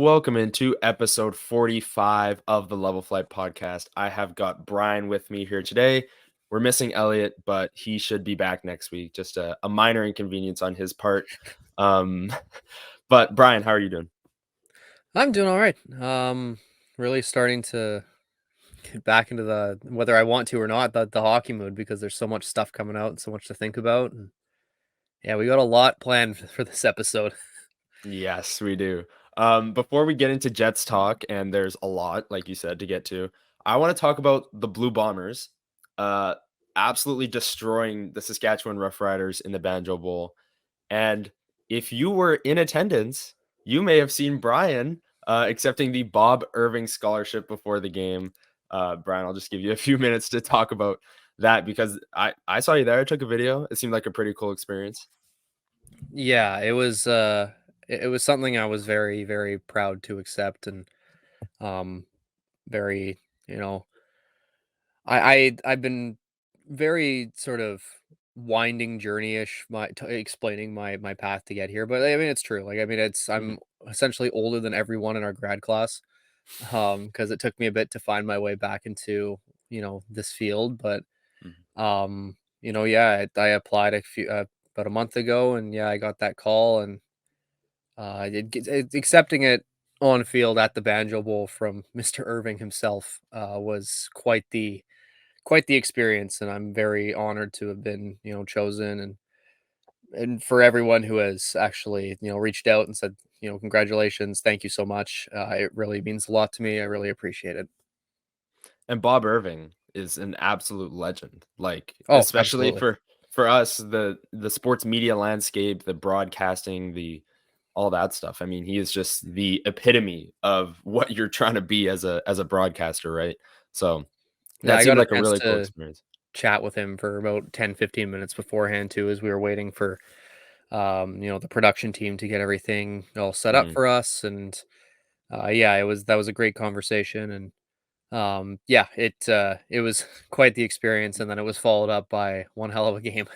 Welcome into episode 45 of the Level Flight podcast. I have got Brian with me here today. We're missing Elliot, but he should be back next week. Just a minor inconvenience on his part. Um, but Brian, how are you doing? I'm doing all right. Really starting to get back into the whether I want to or not the hockey mood because there's so much stuff coming out and so much to think about. And yeah, we got a lot planned for this episode. Yes, we do. Before we get into Jets talk, and there's a lot, like you said, to get to, I want to talk about the Blue Bombers uh, absolutely destroying the Saskatchewan Roughriders in the Banjo Bowl. And if you were in attendance, you may have seen Brian accepting the Bob Irving scholarship before the game. Brian, I'll just give you a few minutes to talk about that because I saw you there. I took a video. It seemed like a pretty cool experience. Yeah, it was something I was very very proud to accept and um very you know I've been very sort of winding journey-ish explaining my path to get here, but I mean it's true. Like I mean Mhm, I'm essentially older than everyone in our grad class. Because it took me a bit to find my way back into, this field, but, mhm. yeah, I applied about a month ago, and yeah, I got that call, and, accepting it on field at the Banjo Bowl from Mr. Irving himself, was quite the experience, and I'm very honored to have been, chosen, and for everyone who has actually, reached out and said, "Congratulations, thank you so much." It really means a lot to me. I really appreciate it. And Bob Irving is an absolute legend. Like Oh, especially absolutely. for us, the sports media landscape, the broadcasting, the all that stuff. I mean, he is just the epitome of what you're trying to be as a broadcaster, right? So Yeah, that I seemed got a like a chance really cool to experience. chat with him for about 10, 15 minutes beforehand too, as we were waiting for, the production team to get everything all set up Mhm. for us. And yeah, that was a great conversation. And yeah, it was quite the experience. And then it was followed up by one hell of a game.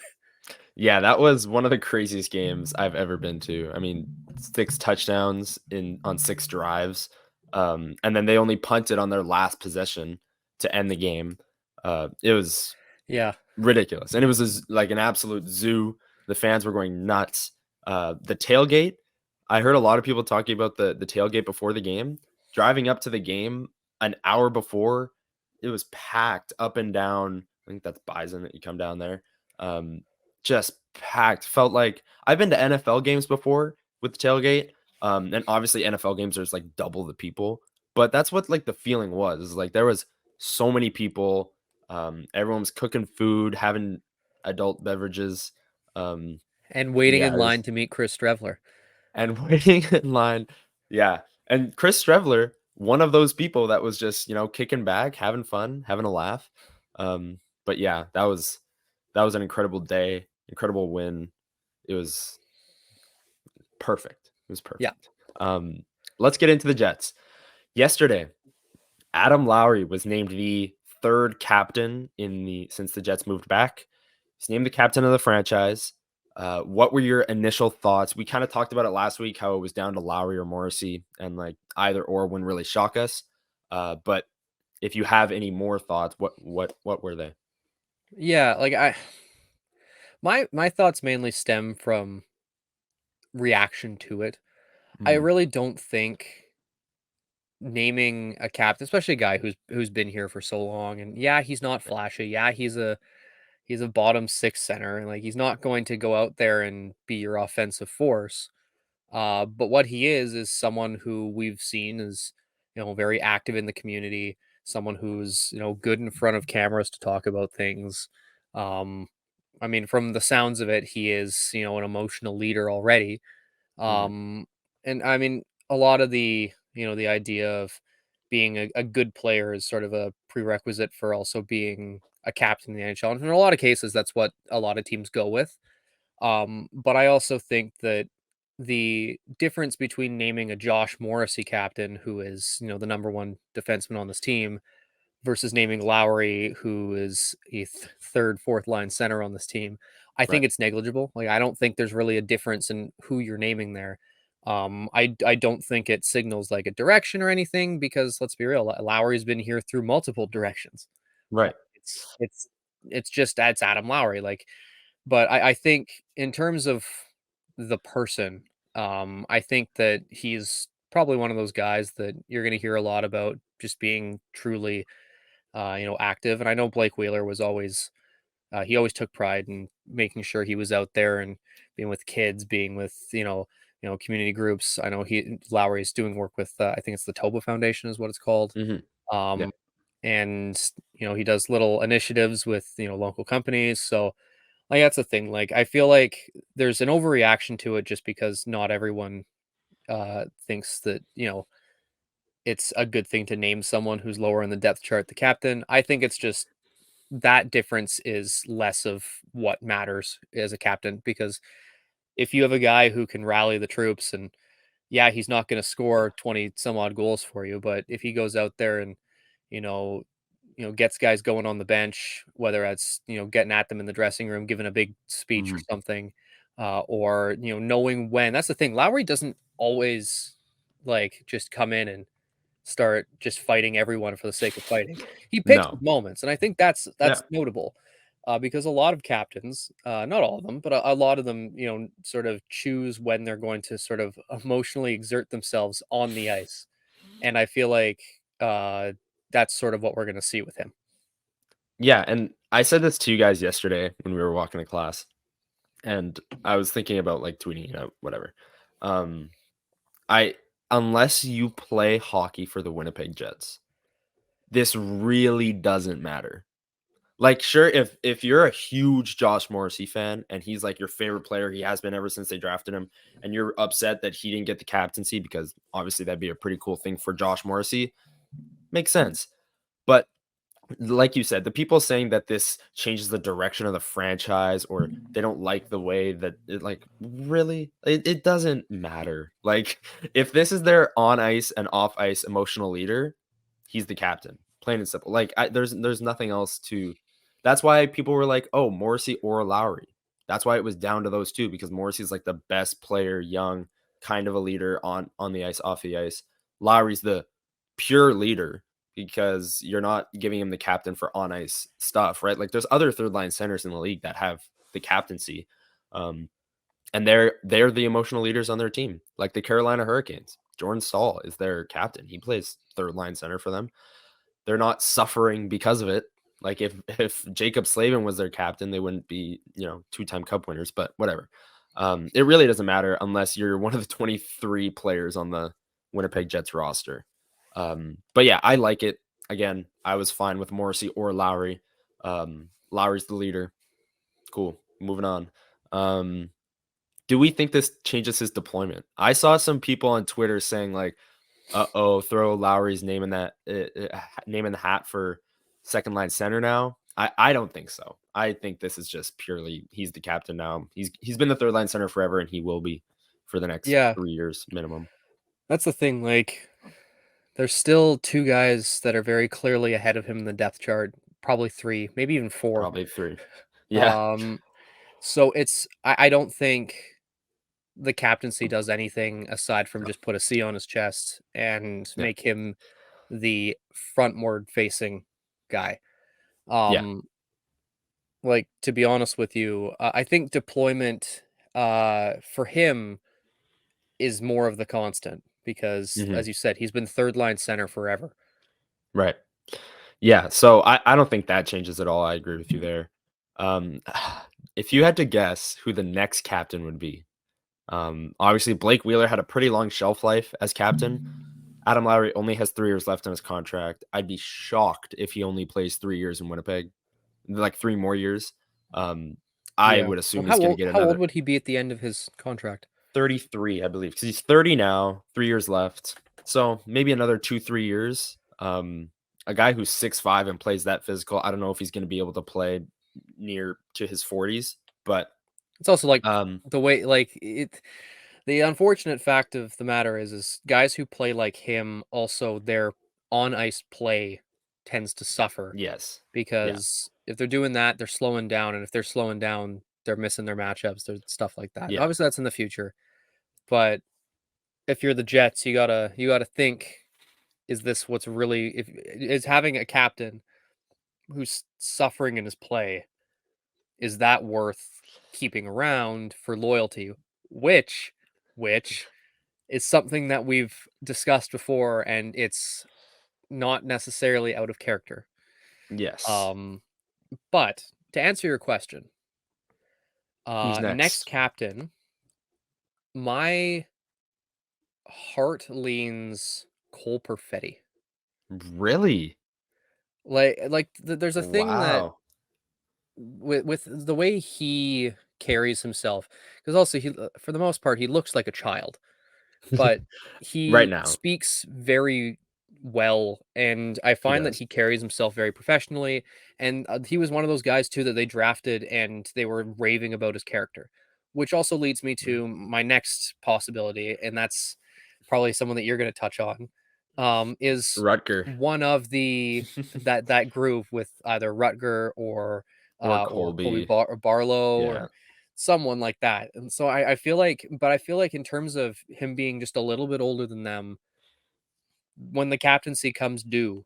Yeah, that was one of the craziest games I've ever been to. I mean, 6 touchdowns in on 6 drives, and then they only punted on their last possession to end the game. It was Yeah. ridiculous, and it was like an absolute zoo. The fans were going nuts. The tailgate, I heard a lot of people talking about the tailgate before the game. Driving up to the game an hour before, it was packed up and down. I think that's Bison that you come down there. Um, just packed. Felt like I've been to NFL games before with the tailgate. And obviously NFL games there's like double the people, but that's what like the feeling was. Is like there was so many people. Everyone was cooking food, having adult beverages. Um, And waiting yeah, in it was line to meet Chris Strevler. and waiting in line. Yeah. And Chris Strevler, one of those people that was just, kicking back, having fun, having a laugh. But yeah, that was an incredible day, incredible win. It was perfect. It was Yeah. perfect. Um, let's get into the Jets. Yesterday, Adam Lowry was named the third captain in the since the Jets moved back. He's named the captain of the franchise. What were your initial thoughts? We kind of talked about it last week, how it was down to Lowry or Morrissey, and like either or wouldn't really shock us. But if you have any more thoughts, what were they? Yeah. Like my thoughts mainly stem from reaction to it. I Mm, really don't think naming a captain, especially a guy who's been here for so long, and yeah, he's not flashy. Yeah, he's a bottom six center, and like he's not going to go out there and be your offensive force. But what he is someone who we've seen is very active in the community, someone who's good in front of cameras to talk about things. Um, I mean, from the sounds of it, he is an emotional leader already. mhm, Um, and I mean, a lot of the idea of being a good player is sort of a prerequisite for also being a captain in the NHL. And in a lot of cases, that's what a lot of teams go with. But I also think that the difference between naming a Josh Morrissey captain, who is, the number one defenseman on this team, versus naming Lowry, who is a third, fourth line center on this team, I right. think it's negligible. Like, I don't think there's really a difference in who you're naming there. I don't think it signals like a direction or anything because let's be real, Lowry's been here through multiple directions. Right. It's it's it's just that's Adam Lowry. Like, but I think in terms of the person, I think that he's probably one of those guys that you're going to hear a lot about just being truly, active. And I know Blake Wheeler was always he always took pride in making sure he was out there and being with kids, being with community groups. I know Lowry's doing work with I think it's the Toba Foundation is what it's called. Hmm. Yeah. Um, and he does little initiatives with local companies. So like that's the thing. Like I feel like there's an overreaction to it just because not everyone thinks that it's a good thing to name someone who's lower in the depth chart the captain. I think it's just that difference is less of what matters as a captain because if you have a guy who can rally the troops and yeah, he's not going to score 20 some odd goals for you, but if he goes out there and you know, gets guys going on the bench, whether that's getting at them in the dressing room, giving a big speech or Hmm. something, or knowing when. That's the thing. Lowry doesn't always like just come in and start just fighting everyone for the sake of fighting. He picks No. his moments, and I think that's Yeah. notable because a lot of captains, not all of them, but a lot of them, sort of choose when they're going to sort of emotionally exert themselves on the ice, and I feel like that's sort of what we're going to see with him. Yeah. And I said this to you guys yesterday when we were walking to class, and I was thinking about like tweeting it out, whatever. Um, I Unless you play hockey for the Winnipeg Jets, this really doesn't matter. Like, sure, if you're a huge Josh Morrissey fan and he's like your favorite player, he has been ever since they drafted him, and you're upset that he didn't get the captaincy because obviously that'd be a pretty cool thing for Josh Morrissey, makes sense. But like you said, the people saying that this changes the direction of the franchise or they don't like the way that it like really it doesn't matter. Like if this is their on ice and off ice emotional leader, he's the captain. Plain and simple. Like there's nothing else to. That's why people were like, "Oh, Morrissey or Lowry." That's why it was down to those two because Morrissey's like the best player, young, kind of a leader on the ice, off the ice. Lowry's the pure leader because you're not giving him the captain for on ice stuff, right? Like there's other third line centers in the league that have the captaincy. Um, and they're the emotional leaders on their team, like the Carolina Hurricanes. Jordan Stahl is their captain. He plays third line center for them. They're not suffering because of it. Like if Jacob Slavin was their captain, they wouldn't be, two-time cup winners, but whatever. It really doesn't matter unless you're one of the 23 players on the Winnipeg Jets roster. But yeah, I like it. Again, I was fine with Morrissey or Lowry. Lowry's the leader. Cool. Moving on. Do we think this changes his deployment? I saw some people on Twitter saying like, "Uh-oh, throw Lowry's name in that name in the hat for second line center now." I don't think so. I think this is just purely he's the captain now. He's been the third line center forever, and he will be for the next Yeah, 3 years minimum. that's the thing. Like, there's still two guys that are very clearly ahead of him in the depth chart, probably three, maybe even four. Probably 3. Yeah, Um, so I don't think the captaincy does anything aside from just put a C on his chest and yeah, make him the frontward facing guy. yeah. Um, like to be honest with you, I think deployment for him is more of the constant because Mhm. as you said, he's been third line center forever. Right. Yeah, so I don't think that changes at all. I agree with you there. Um, if you had to guess who the next captain would be, obviously Blake Wheeler had a pretty long shelf life as captain. Adam Lowry only has 3 years left on his contract. I'd be shocked if he only plays 3 years in Winnipeg, like 3 more years. Um, I Yeah. would Well, assume he's gonna get how old another would he be at the end of his contract? 33, I believe, because he's 30 now, 3 years left. So maybe another 2, 3 years. A guy who's 6'5" and plays that physical, I don't know if he's gonna be able to play near to his 40s, but, It's also like um, the way like it the unfortunate fact of the matter is guys who play like him also their on ice play tends to suffer yes. Yeah, because if they're doing that, they're slowing down, and if they're slowing down, they're missing their matchups, there's stuff like that. yeah. Obviously, that's in the future, but if you're the Jets, you gotta think, is this what's really if is having a captain who's suffering in his play, is that worth keeping around for loyalty? Which which is something that we've discussed before, and it's not necessarily out of character. Yes. Um, but to answer your question, Who's next next? captain, my heart leans Cole Perfetti. Really? There's a thing that Wow. with the way he carries himself, because also for the most part he looks like a child, but Right he now, speaks very well, and I he find that does. he carries himself very professionally. And he was one of those guys too that they drafted, and they were raving about his character, which also leads me Mm. to my next possibility, and that's probably someone that you're going to touch on. Is Rutger one of the that groove with either Rutger or or Kobe Colby. Barlow Yeah. or someone like that. And so I feel like, but I feel like in terms of him being just a little bit older than them, when the captaincy comes due,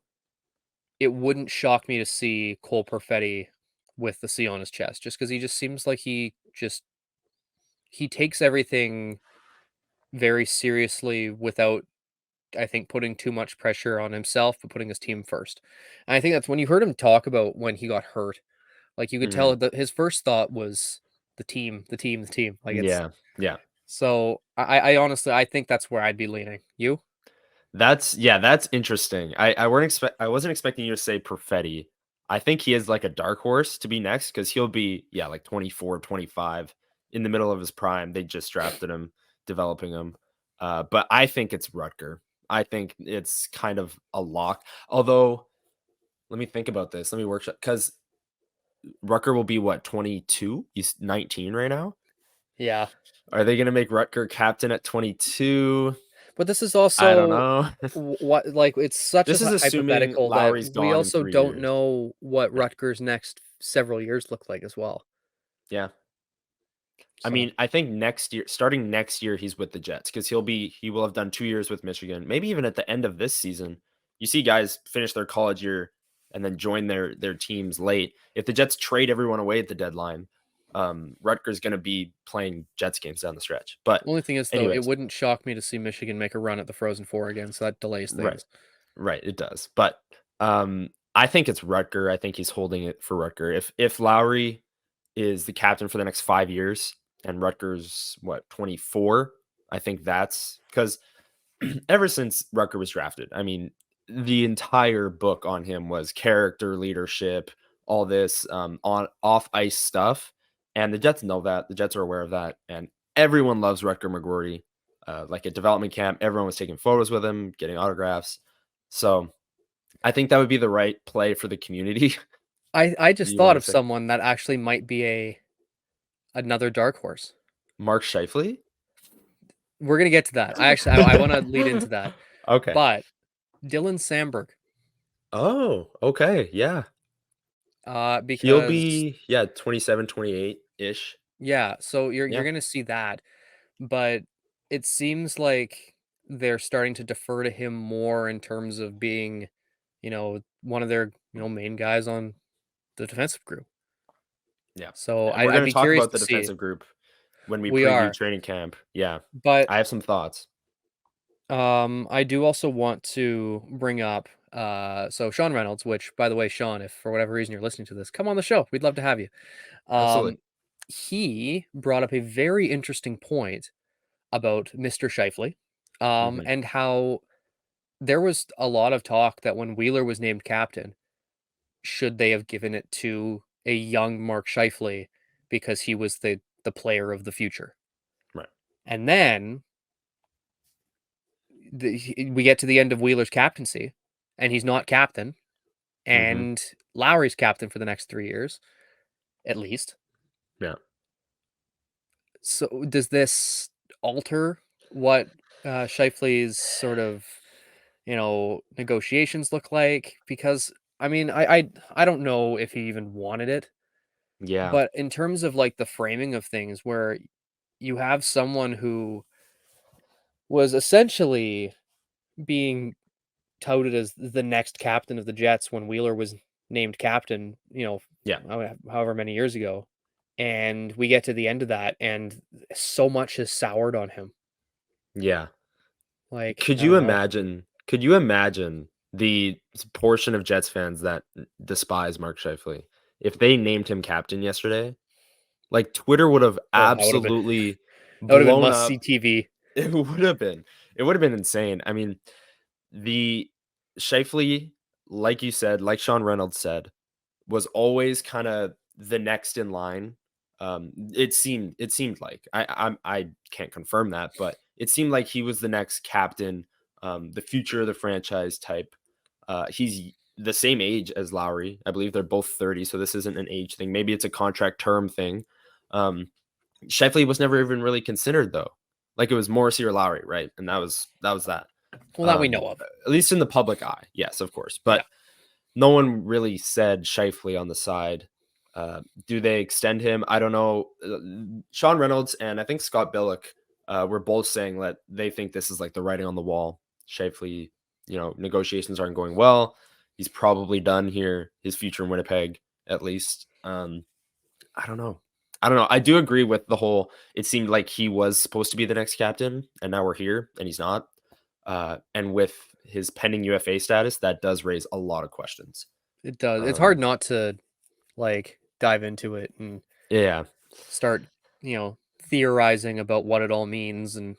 it wouldn't shock me to see Cole Perfetti with the C on his chest, just because he just seems like he takes everything very seriously without, I think, putting too much pressure on himself, but putting his team first. And I think that's when you heard him talk about when he got hurt, like you could Mhm. tell that his first thought was the team, the team, the team. Like it's Yeah. Yeah. so I honestly I think that's where I'd be leaning. You? That's interesting. I wasn't expecting you to say Perfetti. I think he is like a dark horse to be next because he'll be, yeah, like 24, 25 in the middle of his prime. They just drafted him, developing him. But I think it's Rutger. I think it's kind of a lock. Although, let me think about this. Let me workshop because Rutger will be what, 22? He's 19 right now. Yeah. Are they going to make Rutger captain at 22? But this is I don't also know. what like it's such a This is assuming hypothetical that Lowry's we gone in also 3 don't years. know what Yeah. Rutgers next several years look like as well. Yeah. I So mean, I think next year, starting next year, he's with the Jets because he will have done 2 years with Michigan. Maybe even at the end of this season, you see guys finish their college year and then join their teams late. If the Jets trade everyone away at the deadline, Rutgers going to be playing Jets games down the stretch. But, only thing is though, it anyways, wouldn't shock me to see Michigan make a run at the Frozen Four again, so that delays right, things. right, it does. But I think it's Rutger. I think he's holding it for Rutger. If Lowry is the captain for the next 5 years and Rutgers what 24, I think that's because ever since Rucker was drafted, I mean, the entire book on him was character, leadership, all this on off ice stuff, and the Jets know that. The Jets are aware of that, and everyone loves Rutger McGroarty. Like at development camp, everyone was taking photos with him, getting autographs. So I think that would be the right play for the community. I Do just you thought want of to say someone that actually might be a another dark horse. Mark Scheifele? We're gonna get to that. I want to lead into that, Okay. but Dylan Sandberg, Oh, okay. Yeah. He'll because be, yeah, 27, 28 ish. yeah, so you're Yeah. gonna see that, but it seems like they're starting to defer to him more in terms of being, one of their main guys on the defensive group. Yeah. So And we're I'd going to be talk curious about to the see. defensive group when we We preview are, training camp. Yeah. but I have some thoughts. I do also want to bring up so Sean Reynolds, which by the way, Sean, if for whatever reason you're listening to this, come on the show. We'd love to have you. Absolutely. He brought up a very interesting point about Mr. Shifley, Mhm. and how there was a lot of talk that when Wheeler was named captain, should they have given it to a young Mark Shifley because he was the player of the future? Right. And then we get to the end of Wheeler's captaincy, and he's not captain, Mhm. and Lowry's captain for the next 3 years at least. Yeah. So does this alter what Shifley's sort of negotiations look like? Because I mean, I don't know if he even wanted it, Yeah. but in terms of like the framing of things, where you have someone who was essentially being touted as the next captain of the Jets when Wheeler was named captain, Yeah. however many years ago. And we get to the end of that, and so much has soured on him. Yeah. Like, Could I you don't know. imagine? Could you imagine the portion of Jets fans that despise Mark Scheifele if they named him captain yesterday? Like Twitter would have Oh, that would have been absolutely that would have been blown must up. see TV. It would have been. It would have been insane. I mean, the Scheifele, like you said, like Sean Reynolds said, was always kinda the next in line. It seemed like. I can't confirm that, but it seemed like he was the next captain, the future of the franchise type. He's the same age as Lowry. I believe they're both 30, so this isn't an age thing. Maybe it's a contract term thing. Um, Shifley was never even really considered though. Like it was Morrissey or Lowry, right? And that was that. Well, that we know of. At least in the public eye, yes, of course. Yeah. But no one really said Shifley on the side. Do they extend him? I don't know. Sean Reynolds and I think Scott Billick were both saying that they think this is like the writing on the wall. Shifley, negotiations aren't going well. He's probably done here. His future in Winnipeg, at least. I don't know. I don't know. I do agree with the whole. It seemed like he was supposed to be the next captain, and now we're here, and he's not. And with his pending UFA status, that does raise a lot of questions. It does. It's Um, hard not to like dive into it and yeah, start, theorizing about what it all means and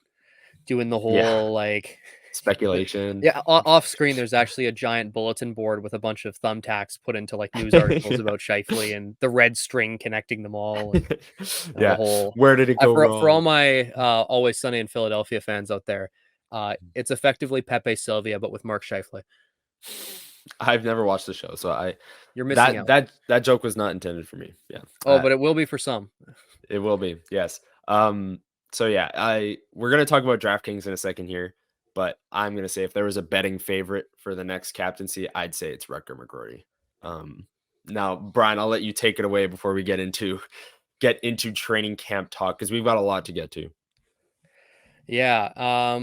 doing the yeah. whole like Speculation. yeah, off screen there's actually a giant bulletin board with a bunch of thumbtacks put into like news articles about Shifley and the red string connecting them all and the Yeah. whole Where did it go for all wrong? my Always Sunny in Philadelphia fans out there, it's effectively Pepe Sylvia but with Mark Shifley. I've never watched the show, so I You're missing that out. that that joke was not intended for me. Yeah. Oh, but it will be for some. It will be. Yes. So yeah, we're gonna talk about DraftKings in a second here, but I'm gonna say if there was a betting favorite for the next captaincy, I'd say it's Rutger McGrory. Now, Brian, I'll let you take it away before we get into training camp talk because we've got a lot to get to. Yeah.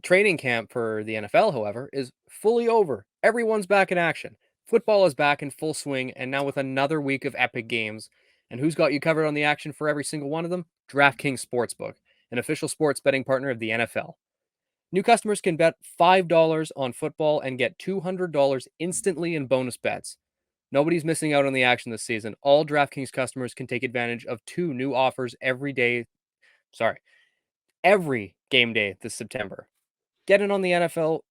Training camp for the NFL, however, is fully over. Everyone's back in action. Football is back in full swing, and now with another week of epic games. And who's got you covered on the action for every single one of them? DraftKings Sportsbook, an official sports betting partner of the NFL. New customers can bet $5 on football and get $200 instantly in bonus bets. Nobody's missing out on the action this season. All DraftKings customers can take advantage of two new offers every game day this September. Get in on the NFL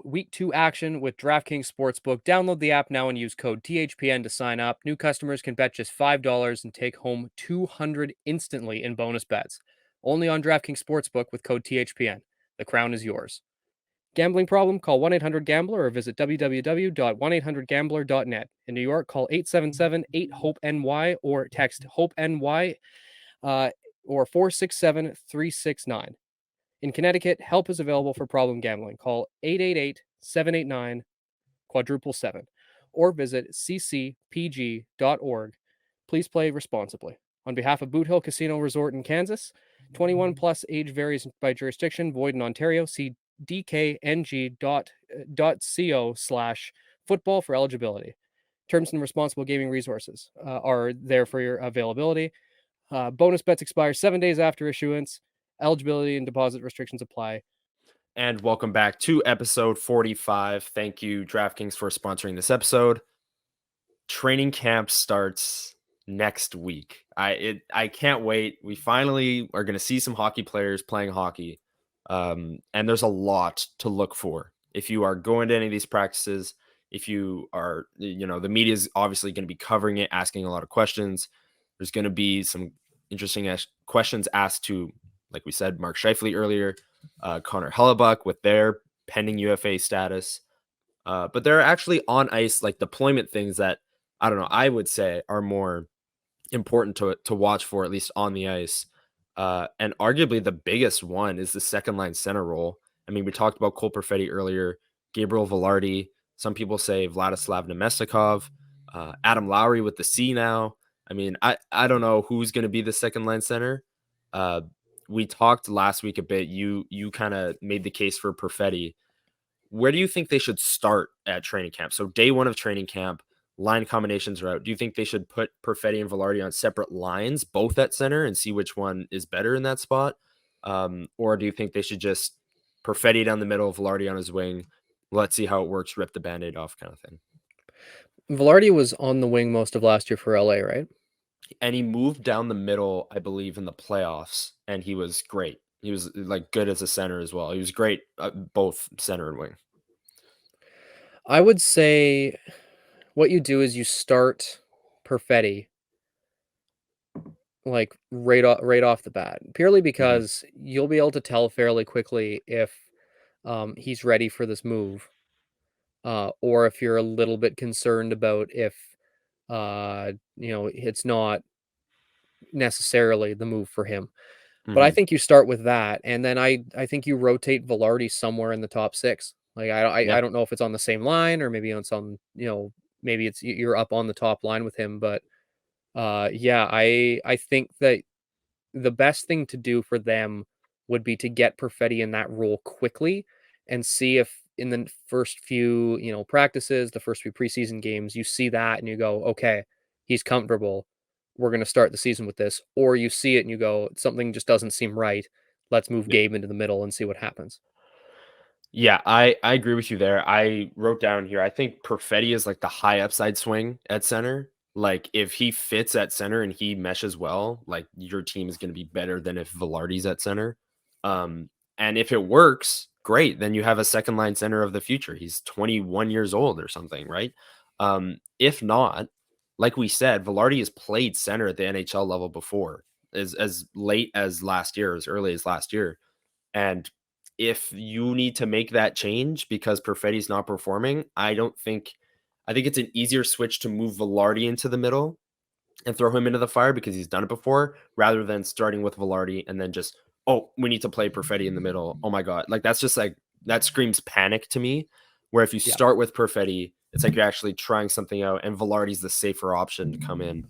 Week 2 action with DraftKings Sportsbook. Download the app now and use code THPN to sign up. New customers can bet just $5 and take home $200 instantly in bonus bets. Only on DraftKings Sportsbook with code THPN. The crown is yours. Gambling problem? Call 1-800-GAMBLER or visit www.1800gambler.net. In New York, call 877-8-HOPE-NY or text HOPE-NY or 467-369. In Connecticut, help is available for problem gambling. Call 888-789-777 or visit ccpg.org. Please play responsibly. On behalf of Boot Hill Casino Resort in Kansas, 21 plus, age varies by jurisdiction, void in Ontario. See dkng.co/football for eligibility. Terms and responsible gaming resources are there for your availability. Bonus bets expire 7 days after issuance. Eligibility and deposit restrictions apply. And welcome back to episode 45. Thank you, DraftKings, for sponsoring this episode. Training camp starts next week. I can't wait. We finally are going to see some hockey players playing hockey. And there's a lot to look for. If you are going to any of these practices, if you are, the media is obviously going to be covering it, asking a lot of questions. There's going to be some interesting questions asked to, like we said, Mark Scheifele earlier, Connor Hellebuck with their pending UFA status. But there are actually on ice, like deployment things that I don't know, I would say are more important to watch for, at least on the ice. And arguably the biggest one is the second line center role. I mean, we talked about Cole Perfetti earlier, Gabriel Velarde. Some people say Vladislav Nemestikov, Adam Lowry with the C now. I mean, I don't know who's going to be the second line center. we talked last week a bit. You kind of made the case for Perfetti. Where do you think they should start at training camp? So day one of training camp, line combinations are out. Do you think they should put Perfetti and Velarde on separate lines, both at center, and see which one is better in that spot? Or do you think they should just Perfetti down the middle, Velarde on his wing? Let's see how it works. Rip the band-aid off, kind of thing. Velarde was on the wing most of last year for LA, right? And he moved down the middle, I believe, in the playoffs, and he was great. He was like good as a center as well. He was great both center and wing. I would say what you do is you start Perfetti like right off the bat, purely Hmm. because you'll be able to tell fairly quickly if he's ready for this move, or if you're a little bit concerned about if it's not necessarily the move for him. But I Hmm. think you start with that, and then I think you rotate Velarde somewhere in the top six. Like I Yeah. don't know if it's on the same line or maybe on some maybe it's you're up on the top line with him, but yeah, I think that the best thing to do for them would be to get Perfetti in that role quickly and see if in the first few, practices, the first few preseason games, you see that and you go, okay, he's comfortable. We're going to start the season with this. Or you see it and you go, something just doesn't seem right. Let's move Yeah. Gabe into the middle and see what happens. Yeah, I agree with you there. I wrote down here, I think Perfetti is like the high upside swing at center. Like if he fits at center and he meshes well, like your team is going to be better than if Velarde's at center. Um, and if it works, great. Then you have a second line center of the future. He's 21 years old or something, right? If not, like we said, Velarde has played center at the NHL level before, as late as last year, as early as last year. And if you need to make that change because Perfetti's not performing, I think it's an easier switch to move Velarde into the middle and throw him into the fire because he's done it before, rather than starting with Velarde and then just, oh, we need to play Perfetti in the middle. Oh my god, like that's just like that screams panic to me. Where if you Yeah. start with Perfetti, it's like you're actually trying something out, and Velarde's the safer option to come in.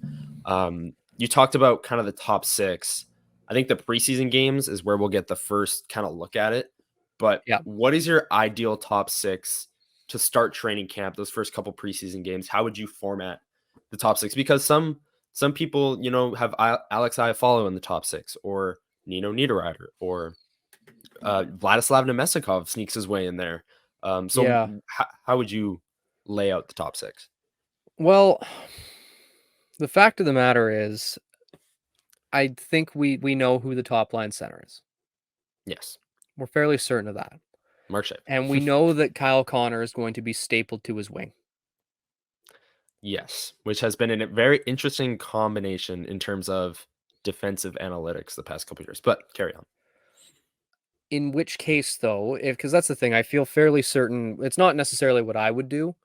You talked about kind of the top six. I think the preseason games is where we'll get the first kind of look at it. But Yeah. what is your ideal top six to start training camp? Those first couple preseason games, how would you format the top six? Because some people, have Alex Iafallo in the top six, or Nino Niederreiter, or Vladislav Nemestikov sneaks his way in there. So Yeah. how would you lay out the top six? Well, the fact of the matter is, I think we know who the top line center is. Yes, We're fairly certain of that. Mark Scheifele. And we know that Kyle Connor is going to be stapled to his wing. Yes, which has been a very interesting combination in terms of defensive analytics the past couple of years. But carry on. In which case, though, if because that's the thing, I feel fairly certain it's not necessarily what I would do,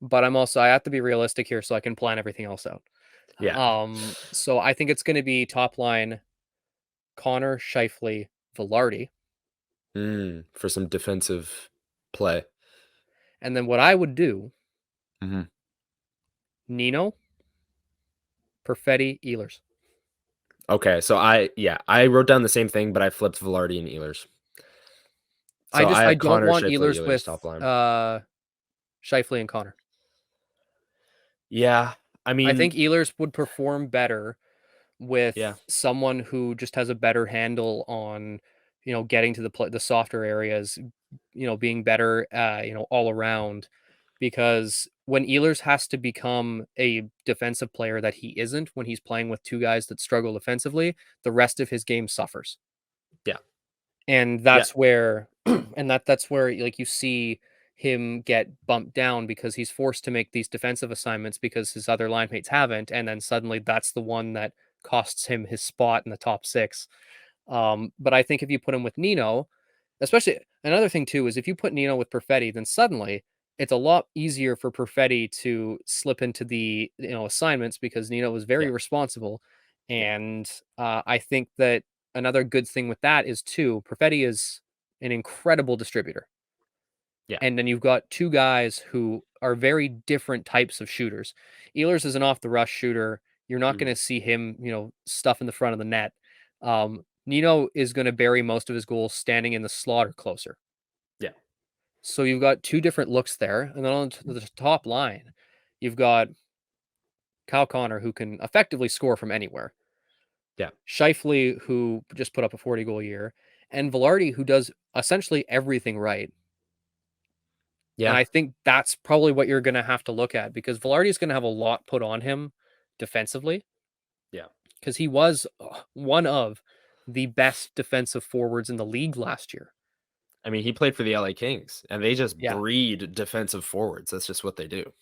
but I have to be realistic here so I can plan everything else out. Yeah, So I think it's going to be top line Connor, Scheifele, Velarde, for some defensive play. and then what I would do: Hmm. Nino, Perfetti, Ehlers. Okay, so I wrote down the same thing, but I flipped Velarde and Ehlers. So I I had don't Connor, want Scheifele, Ehlers Ehlers with top line. Scheifele and Connor. Yeah, I I mean, think Ehlers would perform better yeah, with someone who just has a better handle on, getting to the softer areas, being better, all around. Because when Ehlers has to become a defensive player that he isn't when he's playing with two guys that struggle defensively, the rest of his game suffers. yeah, And yeah, that's where that's where like you see him get bumped down because he's forced to make these defensive assignments because his other line mates haven't, and then suddenly that's the one that costs him his spot in the top six. But I think if you put him with Nino, especially another thing too is if you put Nino with Perfetti, then suddenly it's a lot easier for Perfetti to slip into the assignments because Nino was very yeah, responsible, yeah, and I think that another good thing with that is too Perfetti is an incredible distributor, yeah. and then you've got two guys who are very different types of shooters. Ehlers is an off the rush shooter. You're not going Mhm. to see him, stuff in the front of the net. Nino is going to bury most of his goals standing in the slot or closer. Yeah. So you've got two different looks there. And then on the top line, you've got Kyle Connor, who can effectively score from anywhere. Yeah. Scheifele, who just put up a 40-goal year. And Velarde, who does essentially everything right. And Yeah. I think that's probably what you're going to have to look at, because Velarde is going to have a lot put on him defensively, Yeah. because he was one of the best defensive forwards in the league last year. I mean, he played for the LA Kings, and they just Yeah. breed defensive forwards. That's just what they do.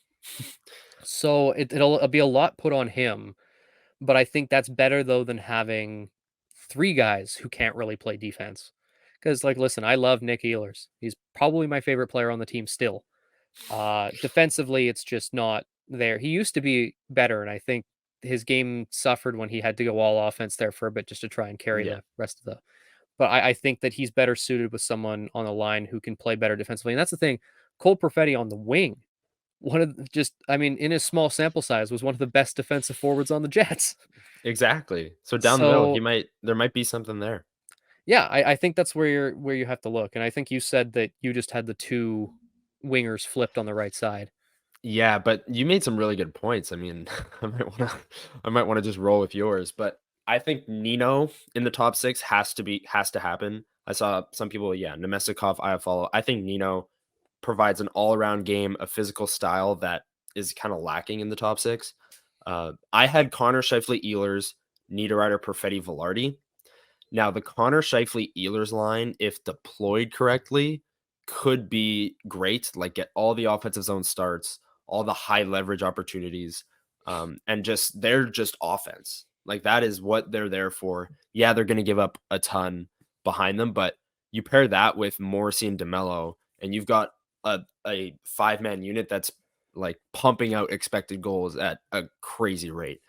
So it'll be a lot put on him, but I think that's better though than having three guys who can't really play defense. Because like, listen, I love Nick Ehlers. He's probably my favorite player on the team still. Defensively, it's just not there. He used to be better, and I think his game suffered when he had to go all offense there for a bit just to try and carry Yeah. the rest of the. But I think that he's better suited with someone on the line who can play better defensively, and that's the thing. Cole Perfetti on the wing, I mean, in his small sample size, was one of the best defensive forwards on the Jets. Exactly. So down the middle, So there might be something there. yeah, I think that's where you have to look, and I think you said that you just had the two wingers flipped on the right side. Yeah, but you made some really good points. I mean, I might want to just roll with yours, but I think Nino in the top 6 has to happen. I saw some people, yeah, Nemestikov, I follow. I think Nino provides an all-around game, a physical style that is kind of lacking in the top 6. I had Connor, Scheifele, Ehlers, Niederreiter, Perfetti, Velarde. Now, the Connor, Scheifele, Ehlers line, if deployed correctly, could be great. Like, get all the offensive zone starts, all the high leverage opportunities, and they're just offense. Like, that is what they're there for. Yeah, they're going to give up a ton behind them, but you pair that with Morrissey and DeMello, and you've got a 5-man unit that's like pumping out expected goals at a crazy rate.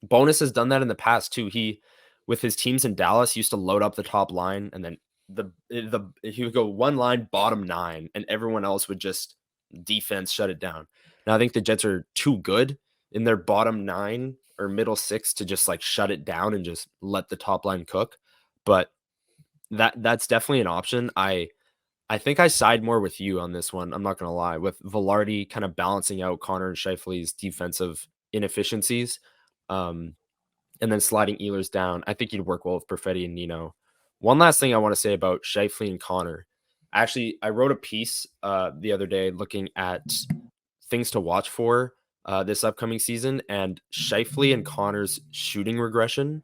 Bonus has done that in the past too. He, with his teams in Dallas, used to load up the top line, and then the he would go one line bottom 9, and everyone else would just defense shut it down. Now I think the Jets are too good in their bottom 9 or middle 6 to just like shut it down and just let the top line cook. But that's definitely an option. I think I side more with you on this one. I'm not gonna lie, with Velarde kind of balancing out Connor and Scheifele's defensive inefficiencies. Um, and then sliding Ehlers down. I think he'd work well with Perfetti and Nino. One last thing I want to say about Scheifele and Connor. Actually, I wrote a piece the other day looking at things to watch for this upcoming season, and Scheifele and Connor's shooting regression,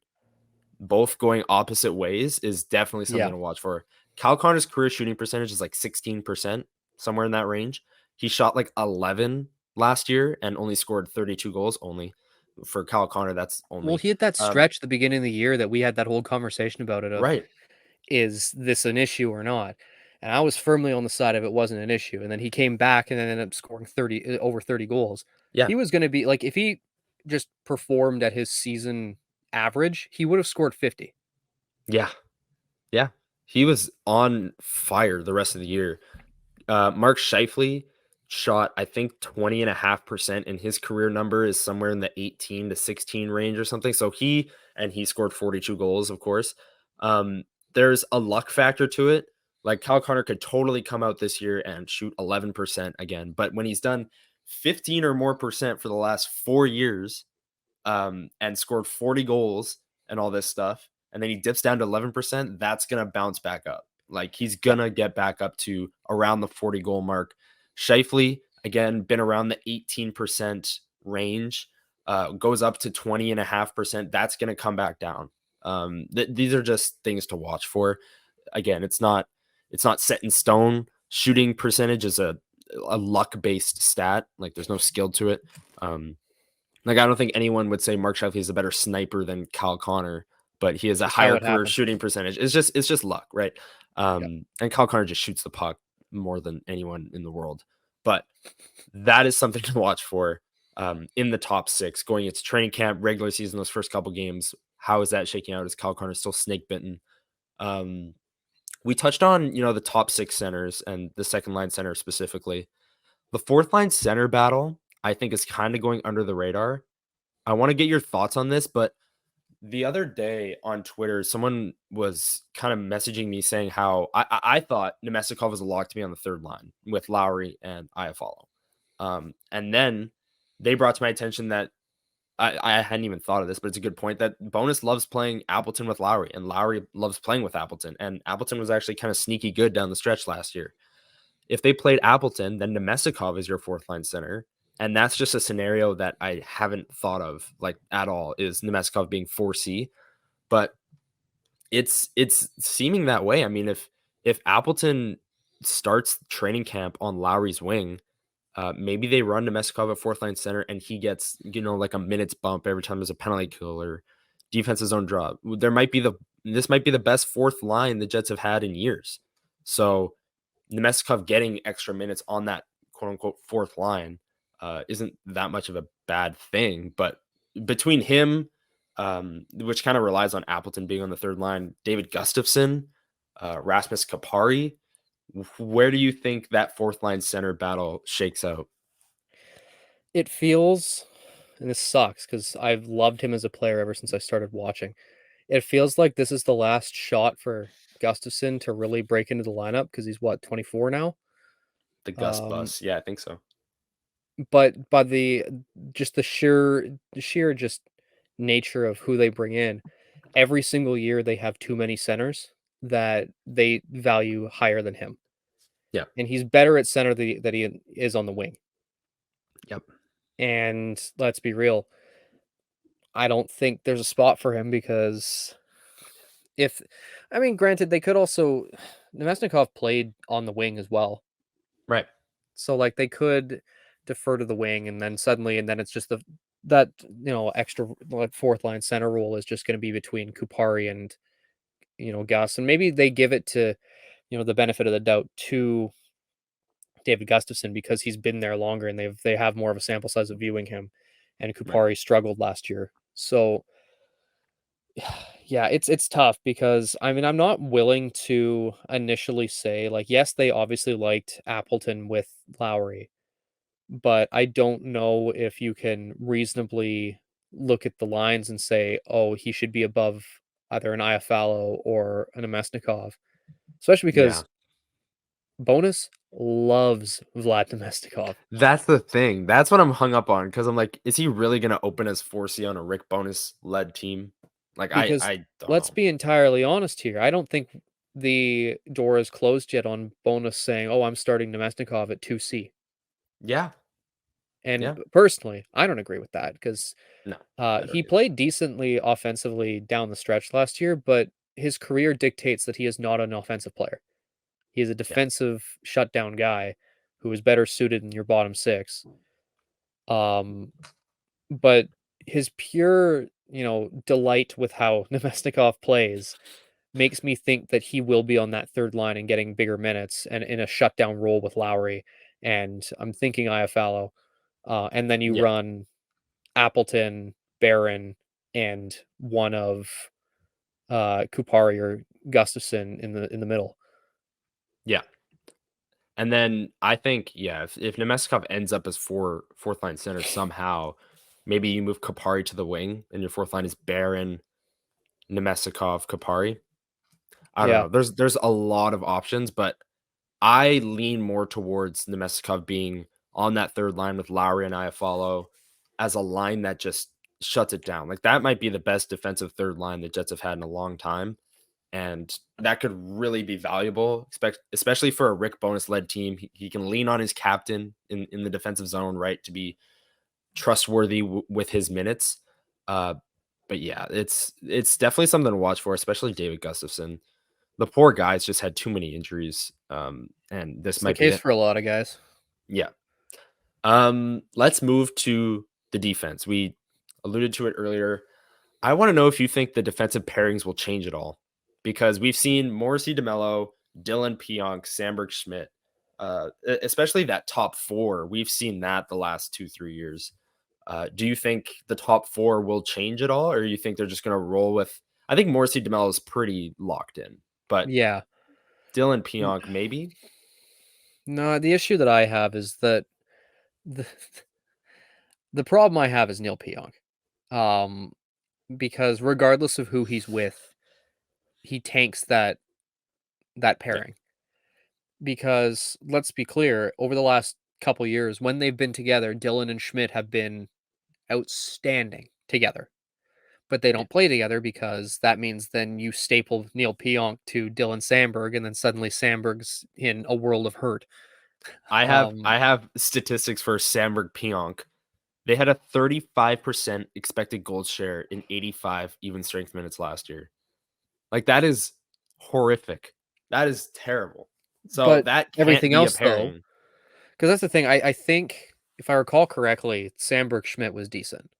both going opposite ways, is definitely something Yeah. to watch for. Kyle Connor's career shooting percentage is like 16%, somewhere in that range. He shot like 11 last year and only scored 32 goals only. For Kyle Connor, that's Well, only. he had that Um, stretch at the beginning of the year that we had that whole conversation about it of, right. is this an issue or not? And I was firmly on the side of it wasn't an issue. And then he came back and then ended up scoring over 30 goals. Yeah. He was going to be like, if he just performed at his season average, he would have scored 50. Yeah. Yeah. He was on fire the rest of the year. Mark Scheifele shot, I think, 20.5%, and his career number is somewhere in the 18 to 16 range or something. So he scored 42 goals, of course. There's a luck factor to it. Like, Kyle Connor could totally come out this year and shoot 11% again. But when he's done 15 or more percent for the last 4 years, and scored 40 goals and all this stuff, and then he dips down to 11%, that's going to bounce back up. Like, he's going to get back up to around the 40 goal mark. Scheifele, again, been around the 18% range, goes up to 20.5%. That's going to come back down. These are just things to watch for. Again, it's not set in stone. Shooting percentage is a luck based stat. Like, there's no skill to it. Like, I don't think anyone would say Mark Scheifele is a better sniper than Kyle Connor, but he has a Just how higher it career happened. shooting percentage. It's just luck, right? Yep. And Kyle Connor just shoots the puck more than anyone in the world. But that is something to watch for in the top 6 going into training camp, regular season, those first couple games. How is that shaking out? Is Kyle Connor still snake bitten? We touched on, the top 6 centers and the second line center specifically. The fourth line center battle, I think, is kind of going under the radar. I want to get your thoughts on this, but The other day on Twitter, someone was kind of messaging me saying how I thought Nemestikov was a lock to be on the third line with Lowry and Iafallo. And then they brought to my attention that I hadn't even thought of this, but it's a good point that Bonus loves playing Appleton with Lowry, and Lowry loves playing with Appleton. And Appleton was actually kind of sneaky good down the stretch last year. If they played Appleton, then Nemestikov is your fourth line center. And that's just a scenario that I haven't thought of like at all, is Nemestikov being 4C. But it's seeming that way. I mean, if Appleton starts training camp on Lowry's wing, maybe they run Nemestikov at fourth line center and he gets, like a minutes bump every time there's a penalty kill or defense's zone drop. This might be the best fourth line the Jets have had in years. So Nemestikov getting extra minutes on that quote unquote fourth line isn't that much of a bad thing. But between him, which kind of relies on Appleton being on the third line, David Gustafson, Rasmus Kapari, where do you think that fourth line center battle shakes out? It feels, and this sucks because I've loved him as a player ever since I started watching. It feels like this is the last shot for Gustafson to really break into the lineup because he's what, 24 now? The Gus Um, bus. Yeah, I think so. but by the just the sheer just nature of who they bring in, every single year they have too many centers that they value higher than him. Yeah. And he's better at center that he is on the wing. Yep. And let's be real, I don't think there's a spot for him because if I mean, granted, they could also Nemesnikov played on the wing as well. Right. So like they could defer to the wing and then it's just that extra like fourth line center role is just going to be between Kupari and Gus, and maybe they give it to the benefit of the doubt to David Gustafson because he's been there longer and they have more of a sample size of viewing him, and Right. Kupari struggled last year. So yeah, it's tough because I mean I'm not willing to initially say like yes they obviously liked Appleton with Lowry, but I don't know if you can reasonably look at the lines and say, oh, he should be above either an Iafallo or an Amesnikov, especially Yeah. because Bonus loves Vlad Domestikov That's the thing. That's what I'm hung up on because I'm like, is he really going to open as 4C on a Rick Bonus led team? Like, because I don't let's know. be entirely honest here. I don't think the door is closed yet on Bonus saying, oh, I'm starting Domestikov at 2C. Yeah. And Yeah. personally, I don't agree with that because No, I don't he either. played decently offensively down the stretch last year, but his career dictates that he is not an offensive player. He is a Yeah. defensive shutdown guy who is better suited in your bottom six. Um, but his pure, delight with how Nemesnikov plays makes me think that he will be on that third line and getting bigger minutes and in a shutdown role with Lowry. And I'm thinking Iafallo. And then you Yeah. run Appleton, Barron, and one of Kupari or Gustafson in the middle. Yeah. And then I think, yeah, if Nemestikov ends up as fourth line center somehow, maybe you move Kapari to the wing and your fourth line is Barron, Nemestikov, Kapari. I don't Yeah, know. There's a lot of options, but I lean more towards Nemestikov being on that third line with Lowry and Iafallo as a line that just shuts it down. Like that might be the best defensive third line the Jets have had in a long time. And that could really be valuable, especially for a Rick Bonus led team. He can lean on his captain in the defensive zone, right, to be trustworthy with his minutes. Uh, but yeah, it's definitely something to watch for, especially David Gustafson. The poor guy's just had too many injuries, and this it's the might be case it. for a lot of guys. Yeah. Let's move to the defense. We alluded to it earlier. I want to know if you think the defensive pairings will change at all, because we've seen Morrissey DeMello, Dylan Pionk, Sandberg Schmidt, especially that top four. We've seen that the last 2-3 years. Do you think the top four will change at all, or you think they're just going to roll with? I think Morrissey DeMello is pretty locked in, but Yeah. Dylan N- Pionk maybe. No, the issue that I have is that the the problem I have is Neil Pionk. Um, because regardless of who he's with, he tanks that Yeah. pairing. Because let's be clear, over the last couple years, when they've been together, Dylan and Schmidt have been outstanding together. But they Yeah. don't play together because that means then you staple Neil Pionk to Dylan Sandberg, and then suddenly Sandberg's in a world of hurt. I have statistics for Sandberg Pionk. They had a 35% expected goals share in 85 even strength minutes last year. Like, that is horrific. That is terrible. So But that can't everything be a else, though, pairing. because that's the thing. I think if I recall correctly, Sandberg Schmidt was decent.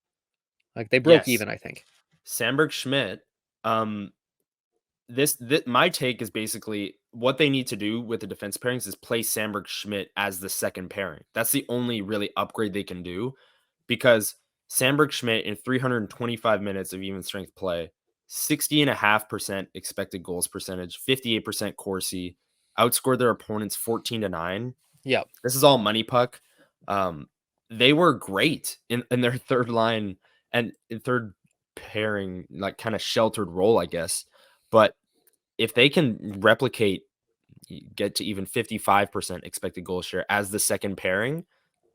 Like they broke Yes. even, I think. Sandberg Schmidt, um, this my take is basically what they need to do with the defense pairings is play Sandberg Schmidt as the second pairing. That's the only really upgrade they can do because Sandberg Schmidt in 325 minutes of even strength play, 60.5% expected goals percentage, 58% Corsi, outscored their opponents 14-9. Yeah, This is all money puck. Um, they were great in their third line and in third pairing, like kind of sheltered role, I guess. But if they can replicate, get to even 55% expected goal share as the second pairing,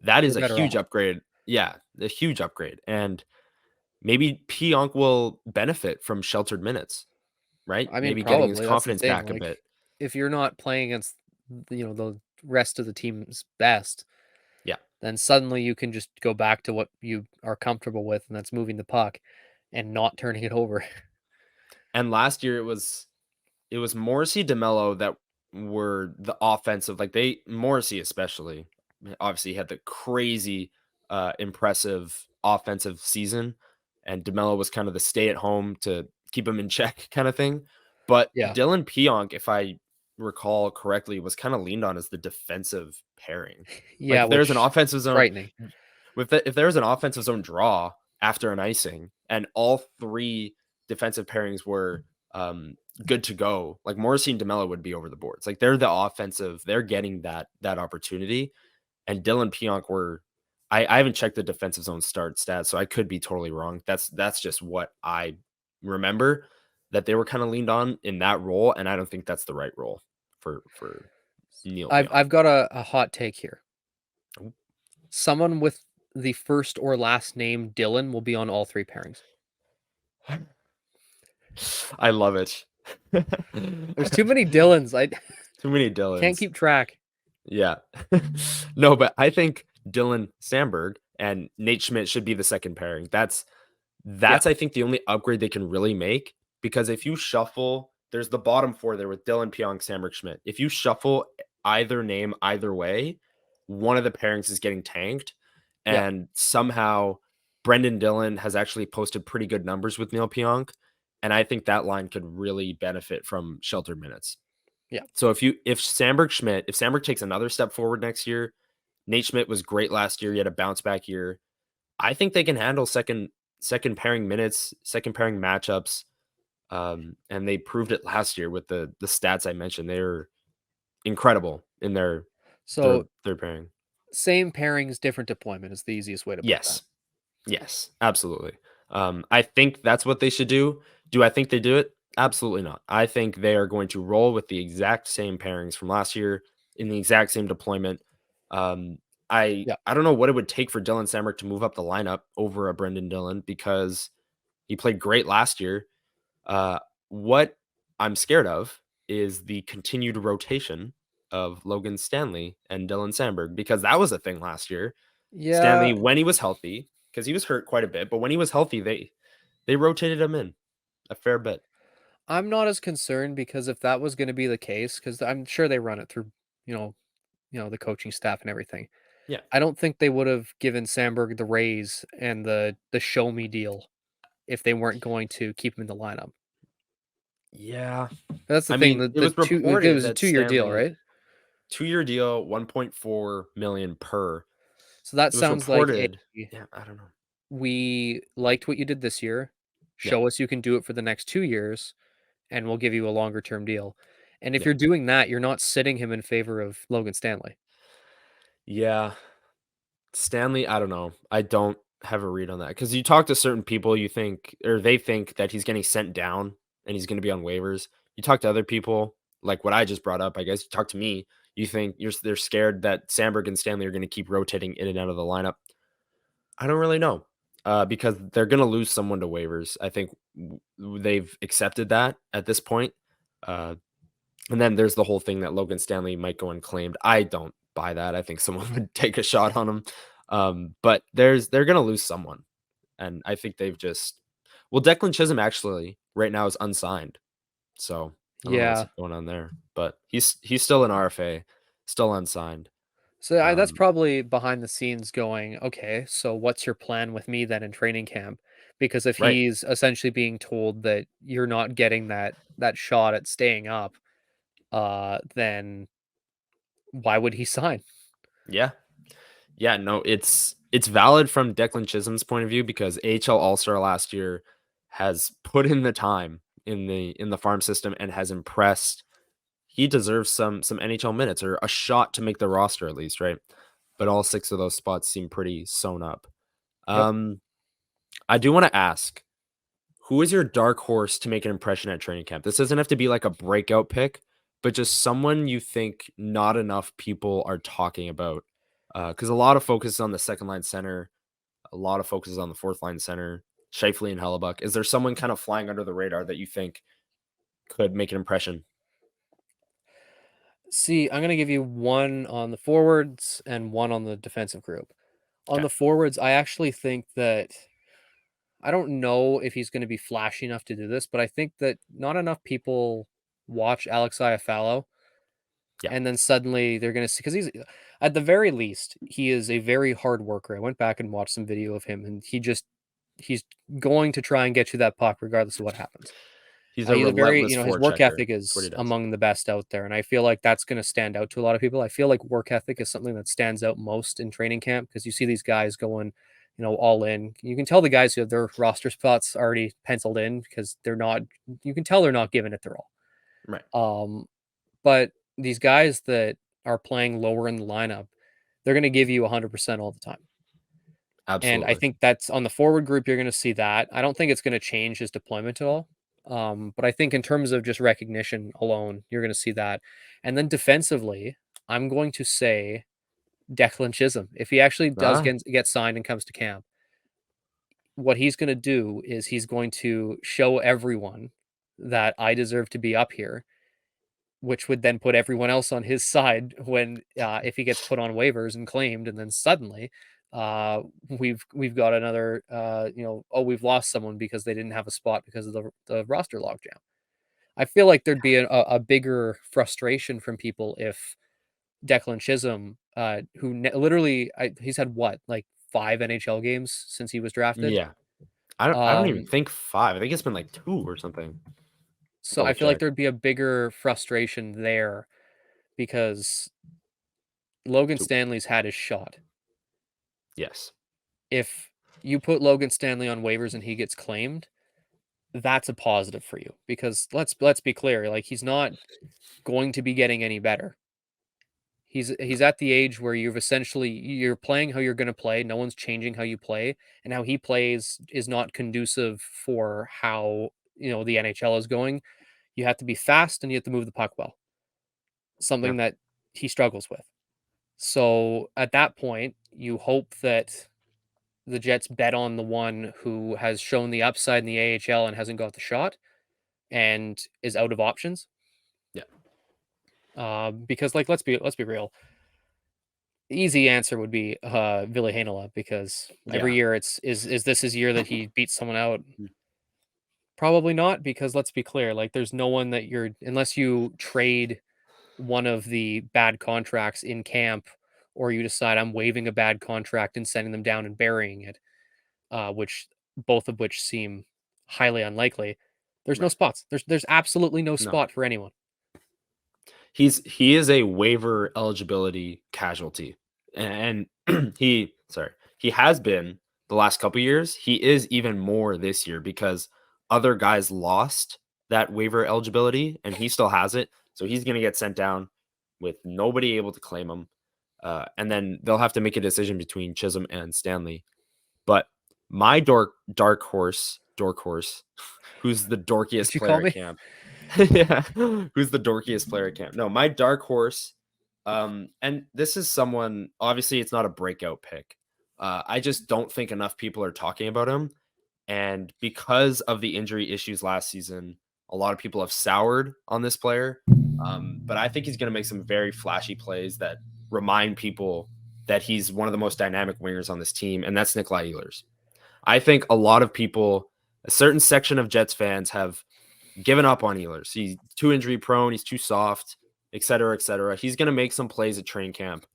that you're is a better huge off. upgrade. Yeah, a huge upgrade. And maybe Pionk will benefit from sheltered minutes, right? I mean, Maybe getting his probably that's the confidence thing. back a Like, bit. if you're not playing against the rest of the team's best, Yeah. then suddenly you can just go back to what you are comfortable with, and that's moving the puck and not turning it over. And last year it was Morrissey, DeMello that were the offensive, like they Morrissey especially obviously had the crazy impressive offensive season, and DeMello was kind of the stay at home to keep him in check kind of thing. But Yeah, Dylan Pionk, if I recall correctly, was kind of leaned on as the defensive pairing. Like yeah, if there's an which offensive is zone, frightening. if there's an offensive zone draw after an icing and all three defensive pairings were good to go, like Morrissey and DeMello would be over the boards. Like they're the offensive, they're getting that opportunity. And Dylan Pionk were I haven't checked the defensive zone start stats, so I could be totally wrong. That's just what I remember that they were kind of leaned on in that role, and I don't think that's the right role for Neil Pionk. I've got a hot take here. Someone with the first or last name Dylan will be on all three pairings. I love it. There's too many Dylans. I Too many can't Dylans. keep track. Yeah. No, but I think Dylan Sandberg and Nate Schmidt should be the second pairing. That's Yeah, that's I think the only upgrade they can really make, because if you shuffle, there's the bottom four there with Dylan Pionk, Sandberg Schmidt. If you shuffle either name either way, one of the pairings is getting tanked. yeah, And somehow Brendan Dillon has actually posted pretty good numbers with Neil Pionk. And I think that line could really benefit from sheltered minutes. yeah. So if Sandberg takes another step forward next year, Nate Schmidt was great last year. He had a bounce back year. I think they can handle second pairing minutes, second pairing matchups. And they proved it last year with the stats I mentioned. They're incredible in their So third pairing. same pairings, different deployment is the easiest way to put that. Yes. Yes, absolutely. I think that's what they should do. Do I think they do it? Absolutely not. I think they are going to roll with the exact same pairings from last year in the exact same deployment. Um, I Yeah. I don't know what it would take for Dylan Samrick to move up the lineup over a Brendan Dillon because he played great last year. What I'm scared of is the continued rotation of Logan Stanley and Dylan Sandberg, because that was a thing last year. Yeah, Stanley, when he was healthy, because he was hurt quite a bit, but when he was healthy, they rotated him in a fair bit. I'm not as concerned because if that was going to be the case, because I'm sure they run it through, you know, the coaching staff and everything. Yeah. I don't think they would have given Sandberg the raise and the show me deal if they weren't going to keep him in the lineup. Yeah. That's the I thing. mean, it The was two it reported was a that 2-year deal, Stanley, right? 2-year deal, 1.4 million per. So that It was sounds like reported. Yeah, I don't know. we liked what you did this year. Yeah. Show us you can do it for the next 2 years, and we'll give you a longer term deal. And if Yeah. you're doing that, you're not sitting him in favor of Logan Stanley. Yeah. Stanley, I don't know. I don't. have a read on that because you talk to certain people, you think or they think that he's getting sent down and he's going to be on waivers. You talk to other people, like what I just brought up. I guess you talk to me. You think they're scared that Sandberg and Stanley are going to keep rotating in and out of the lineup. I don't really know because they're going to lose someone to waivers. I think they've accepted that at this point. Uh, and then there's the whole thing that Logan Stanley might go unclaimed. I don't buy that. I think someone would take a shot on him. But they're going to lose someone. And I think they've just Declan Chisholm actually right now is unsigned. So I don't know what's Yeah. going on there. But he's still an RFA, still unsigned. So that's Um, probably behind the scenes going, okay, so what's your plan with me then in training camp? Because if right. he's essentially being told that you're not getting that shot at staying up, then why would he sign? Yeah. Yeah, no, it's valid from Declan Chisholm's point of view because AHL All-Star last year has put in the time in the farm system and has impressed. He deserves some NHL minutes or a shot to make the roster at least, right? But all 6 of those spots seem pretty sewn up. Yep. I do want to ask, who is your dark horse to make an impression at training camp? This doesn't have to be like a breakout pick, but just someone you think not enough people are talking about. Because a lot of focus is on the second line center, a lot of focus is on the fourth line center, Shifley and Hellebuck. Is there someone kind of flying under the radar that you think could make an impression? See, I'm gonna give you one on the forwards and one on the defensive group. On Okay. the forwards, I actually think that I don't know if he's gonna be flashy enough to do this, but I think that not enough people watch Alexei Afalo. Yeah. And then suddenly they're gonna see because he's at the very least, he is a very hard worker. I went back and watched some video of him, and he's going to try and get you that puck regardless of what happens. He's a He's a very relentless his work forechecker. ethic That's what he is does. among the best out there, and I feel like that's gonna stand out to a lot of people. I feel like work ethic is something that stands out most in training camp because you see these guys going, all in. You can tell the guys who have their roster spots already penciled in because they're not. You can tell they're not giving it their Right. all. But these guys that are playing lower in the lineup, they're going to give you 100% all the time. And I Absolutely. think that's on the forward group, you're going to see that. I don't think it's going to change his deployment at all. But I think in terms of just recognition alone, you're going to see that. And then defensively, I'm going to say Declan Chisholm. If he actually does Ah, get signed and comes to camp, what he's going to do is he's going to show everyone that I deserve to be up here, which would then put everyone else on his side when if he gets put on waivers and claimed, and then suddenly we've got another we've lost someone because they didn't have a spot because of the roster logjam. I feel like there'd be a bigger frustration from people if Declan Chisholm, literally he's had what like 5 NHL games since he was drafted. yeah. I don't even Um, think 5. I think it's been like 2 or something. so I Double feel like check. there'd be a bigger frustration there because Logan 2. Stanley's had his shot. Yes. If you put Logan Stanley on waivers and he gets claimed, that's a positive for you because let's be clear, like he's not going to be getting any better. He's at the age where you're playing how you're going to play. No one's changing how you play, and how he plays is not conducive for how the NHL is going. You have to be fast and you have to move the puck well, Yeah. something that he struggles with. So at that point, you hope that the Jets bet on the one who has shown the upside in the AHL and hasn't got the shot and is out of options. Yeah. Because like let's be real. The easy answer would be Ville Heinola because every Yeah. year is this his year that he beats someone out? Mm. Probably not because let's be clear, like there's no one that you're unless you trade one of the bad contracts in camp or you decide I'm waiving a bad contract and sending them down and burying it, which both of which seem highly unlikely. There's no Right. spots. There's absolutely no No. spot for anyone. He is a waiver eligibility casualty. And he has been the last couple years. He is even more this year because other guys lost that waiver eligibility and he still has it. So he's going to get sent down with nobody able to claim him. And then they'll have to make a decision between Chisholm and Stanley. But my dark horse, who's the What dorkiest you call player at me? camp. Yeah, who's the dorkiest player at camp? No, my dark horse, and this is someone, obviously it's not a breakout pick. I just don't think enough people are talking about him. And because of the injury issues last season, a lot of people have soured on this player. But I think he's going to make some very flashy plays that remind people that he's one of the most dynamic wingers on this team, and that's Nikolai Ehlers. I think a lot of people, a certain section of Jets fans, have given up on Ehlers. He's too injury prone, he's too soft, et cetera, et cetera. He's going to make some plays at training camp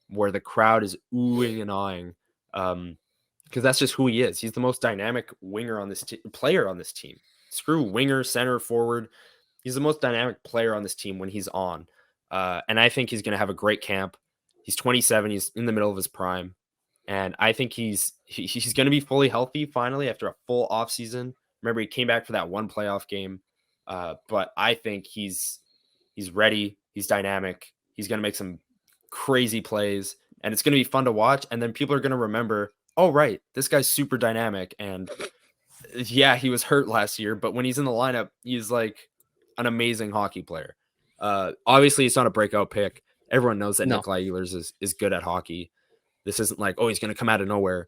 where the crowd is oohing and awing. Because that's just who he is. He's the most dynamic winger on this player on this team. Screw winger, center, forward. He's the most dynamic player on this team when he's on. And I think he's going to have a great camp. He's 27. He's in the middle of his prime. And I think he's going to be fully healthy finally after a full offseason. Remember, he came back for that one playoff game. But I think he's ready. He's dynamic. He's going to make some crazy plays. And it's going to be fun to watch. And then people are going to remember, oh, right, this guy's super dynamic. And yeah, he was hurt last year, but when he's in the lineup, he's like an amazing hockey player. Obviously, it's not a breakout pick. Everyone knows that No. Nikolai Ehlers is good at hockey. This isn't like, oh, he's going to come out of nowhere.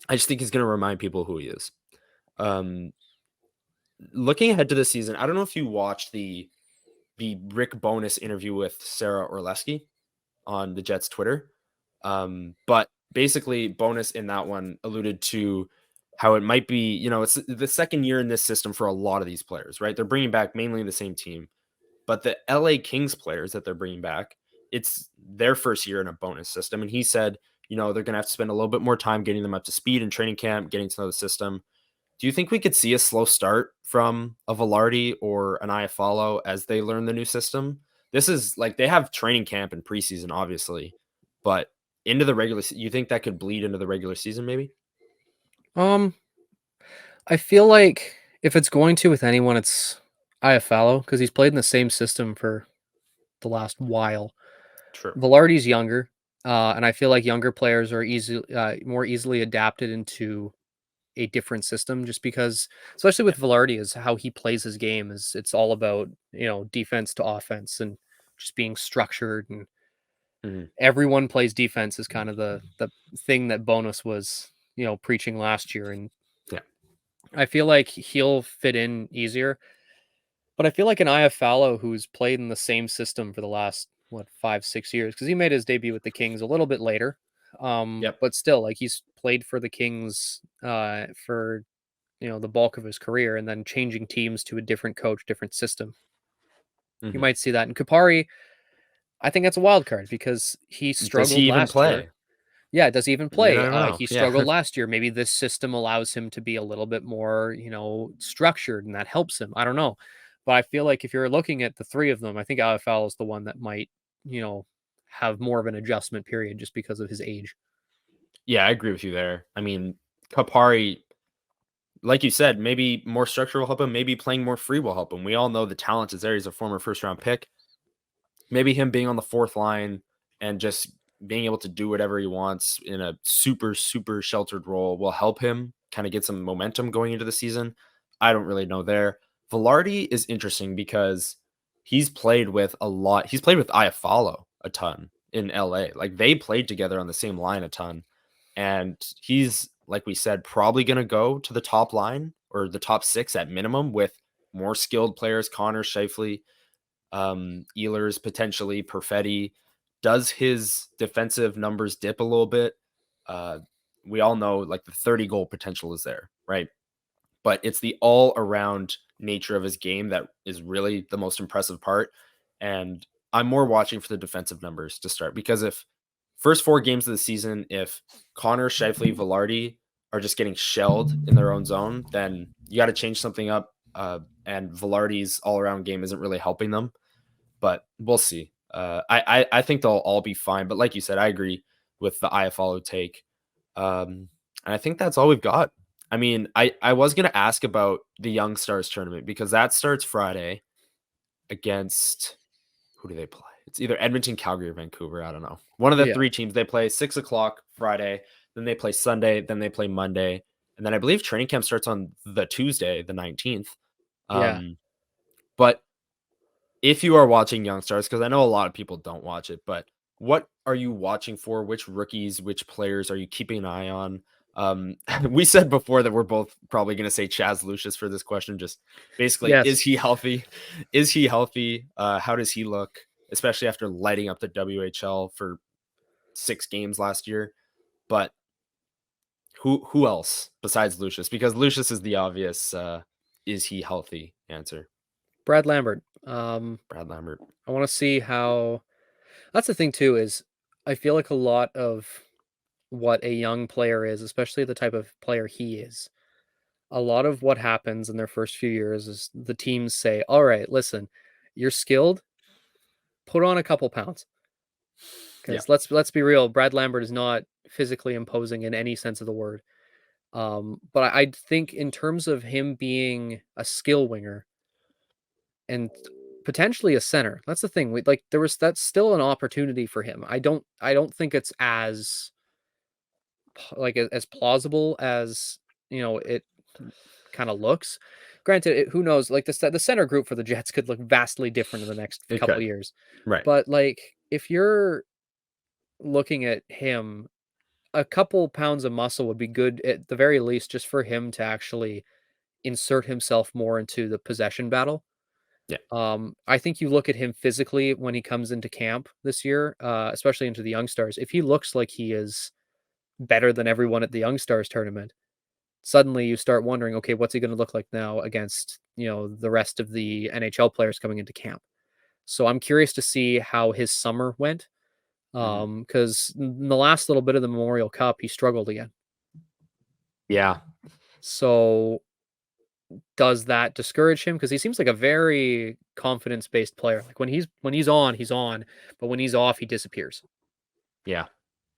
I just think he's going to remind people who he is. Looking ahead to this season, I don't know if you watched the Rick Bowness interview with Sarah Orlesky on the Jets Twitter. But basically, Bowness in that one alluded to how it might be, it's the second year in this system for a lot of these players, right? They're bringing back mainly the same team, but the LA Kings players that they're bringing back, it's their first year in a bonus system. And he said, they're going to have to spend a little bit more time getting them up to speed in training camp, getting to know the system. Do you think we could see a slow start from a Velarde or an Iafallo as they learn the new system? This is like they have training camp and preseason, obviously, but into the regular season, you think that could bleed into the regular season, maybe? I feel like if it's going to with anyone, it's Iafallo because he's played in the same system for the last while. True. Velarde's younger, and I feel like younger players are more easily adapted into a different system just because, especially Yeah. with Velarde, is how he plays his game. It's all about defense to offense and just being structured, and Mhm. everyone plays defense is kind of the thing that Bonus was preaching last year, and Yeah. I feel like he'll fit in easier. But I feel like an Iafallo who's played in the same system for the last 5-6 years, because he made his debut with the Kings a little bit later. Yep. But still, like, he's played for the Kings for the bulk of his career, and then changing teams to a different coach, different system. You Mhm. might see that in Kupari. I think that's a wild card because he Does he struggled even last year. play? Yeah, does he even You play? never know. He Yeah. struggled last year. Maybe this system allows him to be a little bit more, structured, and that helps him. I don't know. But I feel like if you're looking at the three of them, I think AFL is the one that might, have more of an adjustment period just because of his age. Yeah, I agree with you there. I mean, Kapari, like you said, maybe more structure will help him. Maybe playing more free will help him. We all know the talent is there. He's a former first round pick. Maybe him being on the fourth line and just being able to do whatever he wants in a super, super sheltered role will help him kind of get some momentum going into the season. I don't really know there. Velarde is interesting because he's played with a lot. He's played with Iafallo a ton in LA. Like they played together on the same line a ton. And he's, like we said, probably going to go to the top line or the top six at minimum with more skilled players, Connor, Scheifele, Ehlers, potentially Perfetti. Does his defensive numbers dip a little bit? Uh, we all know like the 30 goal potential is there, right? But it's the all around nature of his game that is really the most impressive part. And I'm more watching for the defensive numbers to start because if first four games of the season, if Connor, Scheifele, Velarde are just getting shelled in their own zone, then you got to change something up. And Velarde's all around game isn't really helping them, but we'll see. I think they'll all be fine. But like you said, I agree with the IFLO take. And I think that's all we've got. I mean, I was going to ask about the Young Stars tournament because that starts Friday against who do they play? It's either Edmonton, Calgary, or Vancouver. I don't know. One of the Yeah. three teams they play 6 o'clock Friday. then they play Sunday, then they play Monday, and then I believe training camp starts on the Tuesday, the 19th. Yeah. But if you are watching Young Stars, because I know a lot of people don't watch it, but what are you watching for? Which rookies, which players are you keeping an eye on? We said before that we're both probably going to say Chaz Lucius for this question. Just basically, Yes. is he healthy? Is he healthy? How does he look, especially after lighting up the WHL for 6 games last year? But who else besides Lucius? Because Lucius is the obvious is he healthy answer. Brad Lambert. Brad Lambert. I want to see how. That's the thing too, is I feel like a lot of what a young player is, especially the type of player he is, a lot of what happens in their first few years is the teams say, all right, listen, you're skilled, put on a couple pounds. Yeah. Because let's be real, Brad Lambert is not physically imposing in any sense of the word. But I think in terms of him being a skill winger and potentially a center, that's the thing. That's still an opportunity for him. I don't think it's as as plausible as it kind of looks. Granted, who knows? Like the center group for the Jets could look vastly different in the next It couple of could. years. Right. But like if you're looking at him, a couple pounds of muscle would be good at the very least, just for him to actually insert himself more into the possession battle. Yeah. I think you look at him physically when he comes into camp this year, especially into the Young Stars. If he looks like he is better than everyone at the Young Stars tournament, suddenly you start wondering, okay, what's he going to look like now against, the rest of the NHL players coming into camp? So I'm curious to see how his summer went. Mhm. Because in the last little bit of the Memorial Cup, he struggled again. Yeah. So does that discourage him? Because he seems like a very confidence-based player. Like when he's on, he's on, but when he's off, he disappears. Yeah.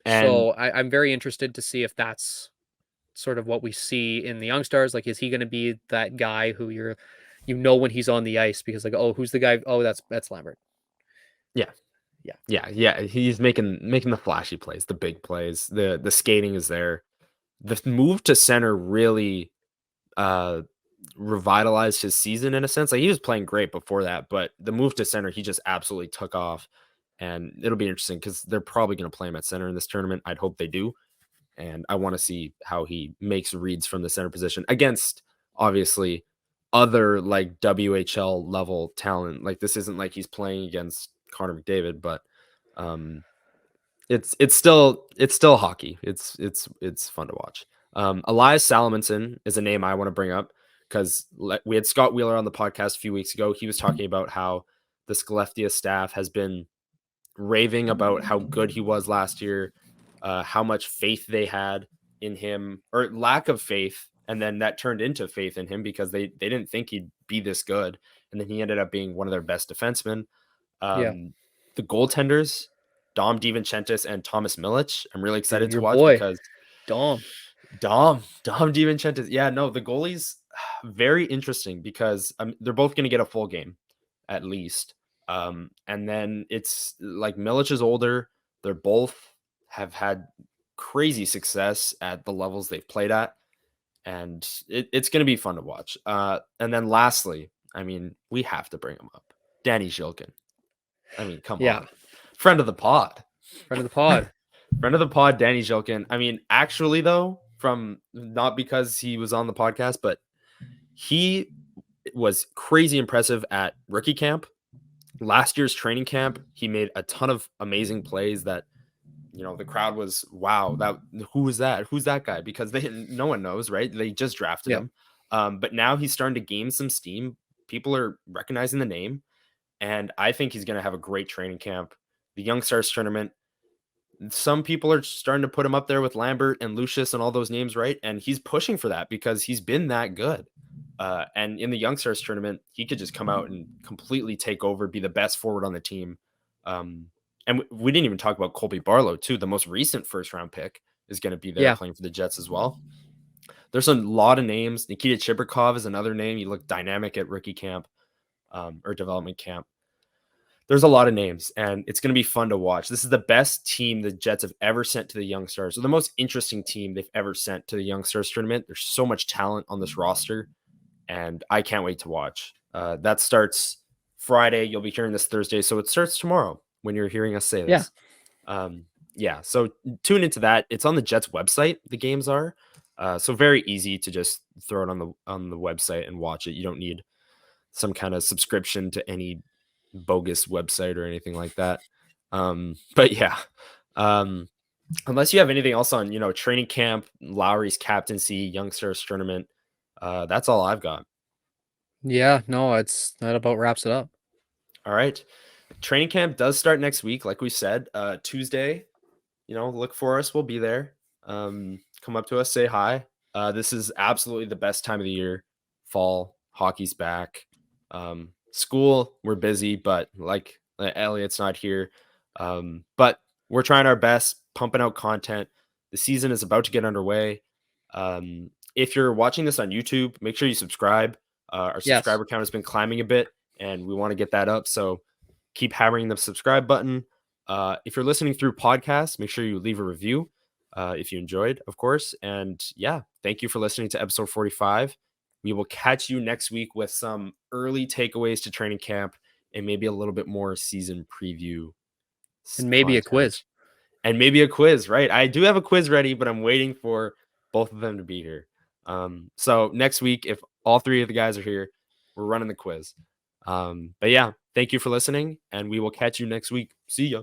And So I'm very interested to see if that's sort of what we see in the Young Stars. Like, is he going to be that guy who when he's on the ice because like, oh, who's the guy? Oh, that's Lambert. yeah. Yeah, Yeah. He's making the flashy plays, the big plays. The skating is there. The move to center really uh revitalized his season in a sense. Like he was playing great before that, but the move to center, he just absolutely took off. And it'll be interesting because they're probably going to play him at center in this tournament. I'd hope they do. And I want to see how he makes reads from the center position against obviously other like WHL level talent. Like this isn't like he's playing against Connor McDavid, but um it's still hockey. It's fun to watch. Elias Salomonsson is a name I want to bring up because we had Scott Wheeler on the podcast a few weeks ago. He was talking about how the Skellefteå staff has been raving about how good he was last year, how much faith they had in him or lack of faith, and then that turned into faith in him because they didn't think he'd be this good, and then he ended up being one of their best defensemen. yeah. The goaltenders, Dom DiVincentis and Thomas Milic, I'm really excited to Your watch boy because Dom. Dom DiVincentis. Yeah, no, the goalies very interesting because they're both going to get a full game at least. And then it's like Milic is older. They're both have had crazy success at the levels they've played at, and it's going to be fun to watch. And then lastly, I mean, we have to bring him up, Danny Zhilkin. I mean, come Yeah, on, friend of the pod. friend of the pod. Friend of the pod, Danny Zhilkin. I mean, actually, though, from not because he was on the podcast, but he was crazy impressive at rookie camp. Last year's training camp, he made a ton of amazing plays that, the crowd was, wow, who is that? Who's that guy? Because no one knows, right? They just drafted Yeah, him. But now he's starting to gain some steam. People are recognizing the name. And I think he's going to have a great training camp. The Young Stars tournament, some people are starting to put him up there with Lambert and Lucius and all those names, right? And he's pushing for that because he's been that good. And in the Young Stars tournament, he could just come out and completely take over, be the best forward on the team. And we didn't even talk about Colby Barlow, too. The most recent first round pick is going to be there yeah, playing for the Jets as well. There's a lot of names. Nikita Chibrikov is another name. He looked dynamic at rookie camp or development camp. there's a lot of names, and it's going to be fun to watch. This is the best team the Jets have ever sent to the Young Stars, or the most interesting team they've ever sent to the Young Stars tournament. There's so much talent on this roster, and I can't wait to watch. That starts Friday. You'll be hearing this Thursday, so it starts tomorrow when you're hearing us say Yeah. this. Yeah, so tune into that. It's on the Jets website. The games are so very easy to just throw it on the website and watch it. You don't need some kind of subscription to any bogus website or anything like that. But yeah, unless you have anything else on, training camp, Lowry's captaincy, Youngsters tournament, that's all I've got. Yeah, no, that about wraps it up. All right. Training camp does start next week, like we said, Tuesday. Look for us. We'll be there. Come up to us, say hi. This is absolutely the best time of the year. Fall, hockey's back. School, we're busy, but like Elliot's not here. But we're trying our best, pumping out content. The season is about to get underway. If you're watching this on YouTube, make sure you subscribe. Our Yes. subscriber count has been climbing a bit, and we want to get that up. So keep hammering the subscribe button. If you're listening through podcasts, make sure you leave a review if you enjoyed, of course. And yeah, thank you for listening to episode 45. We will catch you next week with some early takeaways to training camp and maybe a little bit more season preview. And maybe a quiz. And maybe a quiz, right? I do have a quiz ready, but I'm waiting for both of them to be here. So next week, if all three of the guys are here, we're running the quiz. But yeah, thank you for listening, and we will catch you next week. See ya.